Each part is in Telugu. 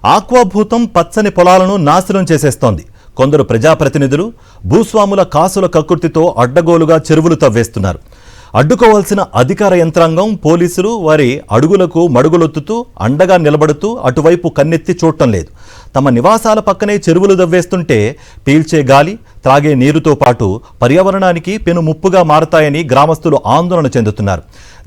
ఆక్వాభూతం పచ్చని పొలాలను నాశనం చేసేస్తోంది. కొందరు ప్రజాప్రతినిధులు భూస్వాముల కాసుల కక్కుర్తితో అడ్డగోలుగా చెరువులు తవ్వేస్తున్నారు. అడ్డుకోవాల్సిన అధికార యంత్రాంగం, పోలీసులు వారి అడుగులకు మడుగులొత్తుతూ అండగా నిలబడుతూ అటువైపు కన్నెత్తి చూడటం లేదు. తమ నివాసాల పక్కనే చెరువులు దవ్వేస్తుంటే పీల్చే గాలి, త్రాగే నీరుతో పాటు పర్యావరణానికి పెను ముప్పుగా మారతాయని గ్రామస్తులు ఆందోళన చెందుతున్నారు.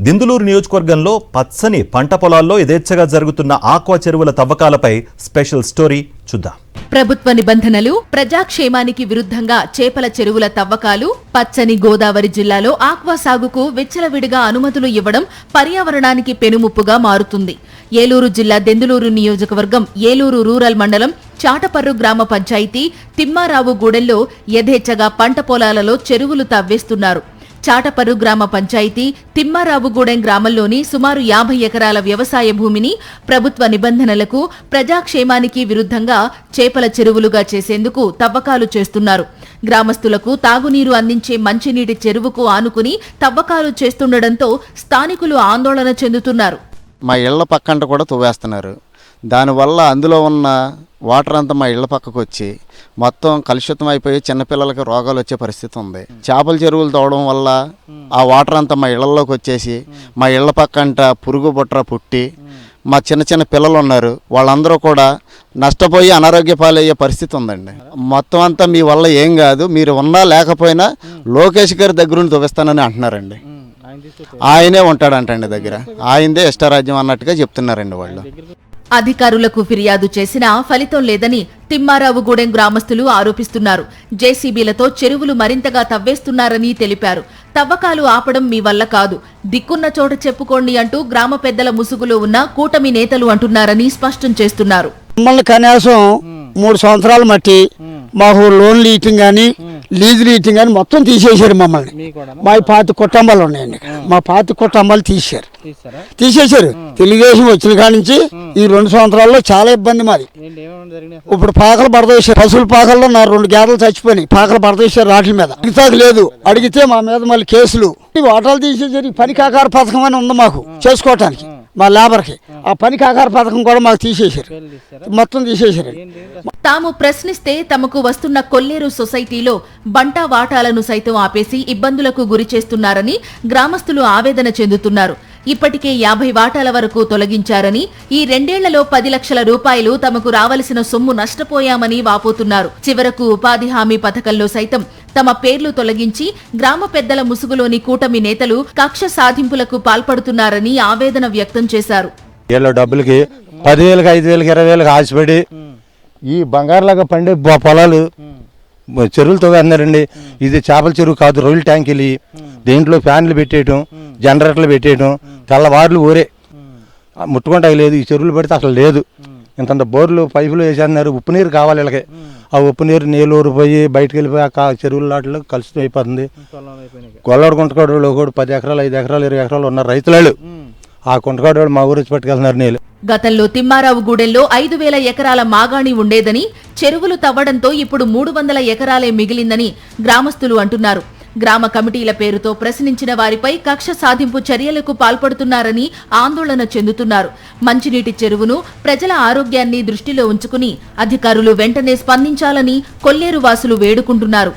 దిందులూరు నియోజకవర్గంలో పచ్చని పంట పొలాల్లో యథేచ్ఛగా జరుగుతున్న ఆక్వా చెరువుల తవ్వకాలపై స్పెషల్ స్టోరీ చూద్దాం. ప్రభుత్వ నిబంధనలు, ప్రజాక్షేమానికి విరుద్ధంగా చేపల చెరువుల తవ్వకాలు, పచ్చని గోదావరి జిల్లాలో ఆక్వా సాగుకు విచ్చలవిడిగా అనుమతులు ఇవ్వడం పర్యావరణానికి పెనుముప్పుగా మారుతుంది. ఏలూరు జిల్లా దెందులూరు నియోజకవర్గం ఏలూరు రూరల్ మండలం చాటపర్రు గ్రామ పంచాయతీ తిమ్మారావు గూడెంలో యథేచ్ఛగా పంట పొలాలలో చెరువులు తవ్వేస్తున్నారు. చాటపర్రు గ్రామ పంచాయతీ తిమ్మారావుగూడెం గ్రామంలోని సుమారు 50 ఎకరాల వ్యవసాయ భూమిని ప్రభుత్వ నిబంధనలకు, ప్రజాక్షేమానికి విరుద్ధంగా చేపల చెరువులుగా చేసేందుకు తవ్వకాలు చేస్తున్నారు. గ్రామస్తులకు తాగునీరు అందించే మంచినీటి చెరువుకు ఆనుకుని తవ్వకాలు చేస్తుండటంతో స్థానికులు ఆందోళన చెందుతున్నారు. మా ఇళ్ల పక్కంట కూడా తవ్వేస్తున్నారు. దానివల్ల అందులో ఉన్న వాటర్ అంతా మా ఇళ్ల పక్కకు వచ్చి మొత్తం కలుషితం అయిపోయి చిన్నపిల్లలకి రోగాలు వచ్చే పరిస్థితి ఉంది. చేపల చెరువులు తవ్వడం వల్ల ఆ వాటర్ అంతా మా ఇళ్లలోకి వచ్చేసి మా ఇళ్ల పక్కంట పురుగు బుట్ర పుట్టి మా చిన్న చిన్న పిల్లలు ఉన్నారు, వాళ్ళందరూ కూడా నష్టపోయి అనారోగ్య పాలయ్యే పరిస్థితి ఉందండి. మొత్తం అంతా మీ వల్ల ఏం కాదు, మీరు ఉన్నా లేకపోయినా లోకేష్ గారి దగ్గరుండి తవ్విస్తానని అంటున్నారండి. ఆయనే ఉంటాడంటండి దగ్గర, ఆయనదే ఇష్టరాజ్యం అన్నట్టుగా చెప్తున్నారండి వాళ్ళు. అధికారులకు ఫిర్యాదు చేసినా ఫలితం లేదని తిమ్మారావుగూడెం గ్రామస్తులు ఆరోపిస్తున్నారు. జేసీబీలతో చెరువులు మరింతగా తవ్వేస్తున్నారని తెలిపారు. తవ్వకాలు ఆపడం మీ వల్ల కాదు, దిక్కున్న చోట చెప్పుకోండి అంటూ గ్రామ పెద్దల ముసుగులో ఉన్న కూటమి నేతలు అంటున్నారని స్పష్టం చేస్తున్నారు. మమ్మల్ని కనీసం 3 సంవత్సరాలు మట్టి మాకు లోన్లు ఇయటం కానీ లీజులు ఇయటం కానీ మొత్తం తీసేశారు మమ్మల్ని. మా 10 కుటుంబాలు ఉన్నాయండి. మా 10 కుటుంబాలు తీసేశారు. తెలుగుదేశం వచ్చిన కాడి నుంచి ఈ 2 సంవత్సరాల్లో చాలా ఇబ్బంది మాది. ఇప్పుడు పాకలు పడదోశారు, పశువుల పాకల్లో నా 2 గేదలు చచ్చిపోయినాయి, పాకలు పడదోశారు రాట్ల మీద. అడిగితే లేదు, అడిగితే మా మీద మళ్ళీ కేసులు. వాటాలు తీసేసారు. పనికాకార పథకం అని ఉంది మాకు చేసుకోవటానికి, మా లేబర్కి. ఆ పనికాకార పథకం కూడా మాకు తీసేశారు, మొత్తం తీసేశారు. తాము ప్రశ్నిస్తే తమకు వస్తున్న కొల్లేరు సొసైటీలో బంటా వాటాలను సైతం ఆపేసి ఇబ్బందులకు గురి చేస్తున్నారని గ్రామస్తులు ఆవేదన చెందుతున్నారు. ఇప్పటికే 50 వాటాల వరకు తొలగించారని, ఈ 2 ఏళ్లలో 10 లక్షల రూపాయలు తమకు రావలసిన సొమ్ము నష్టపోయామని వాపోతున్నారు. చివరకు ఉపాధి హామీ పథకంలో సైతం తమ పేర్లు తొలగించి గ్రామ పెద్దల ముసుగులోని కూటమి నేతలు కక్ష సాధింపులకు పాల్పడుతున్నారని ఆవేదన వ్యక్తం చేశారు. డబ్బులకి 10,000, 5,000, 20,000 ఆశపడి ఈ బంగారులాగా పండే పొలాలు చెరువులతో అన్నారండి. ఇది చేపల చెరువు కాదు, రొయ్యల ట్యాంకీలు. దేంట్లో ఫ్యాన్లు పెట్టేయటం, జనరేటర్లు పెట్టేయటం, తెల్లవారులు ఊరే ముట్టుకుంటా లేదు. ఈ చెరువులు పెడితే అసలు లేదు. ఇంత బోర్లు పైపులు వేసేస్తున్నారు. ఉప్పు నీరు కావాలి వీళ్ళకి. ఆ ఉప్పు నీరు ఊరిపోయి బయటకు వెళ్ళిపోయి ఆ చెరువుల నాటిలో కలుషితం అయిపోతుంది. గొల్లవాడు గుంటకాడు ఒకడు 10 ఎకరాలు, 5 ఎకరాలు, 20 ఎకరాలు ఉన్నారు రైతులు. ఆ గుంటకాడు మా ఊరు వచ్చి పట్టుకెళ్తున్నారు నీళ్ళు. గతంలో తిమ్మారావుగూడెంలో 5,000 ఎకరాల మాగాణి ఉండేదని, చెరువులు తవ్వడంతో ఇప్పుడు 300 ఎకరాలే మిగిలిందని గ్రామస్తులు అంటున్నారు. గ్రామ కమిటీల పేరుతో ప్రశ్నించిన వారిపై కక్ష సాధింపు చర్యలకు పాల్పడుతున్నారని ఆందోళన చెందుతున్నారు. మంచినీటి చెరువును, ప్రజల ఆరోగ్యాన్ని దృష్టిలో ఉంచుకుని అధికారులు వెంటనే స్పందించాలని కొల్లేరు వాసులు వేడుకుంటున్నారు.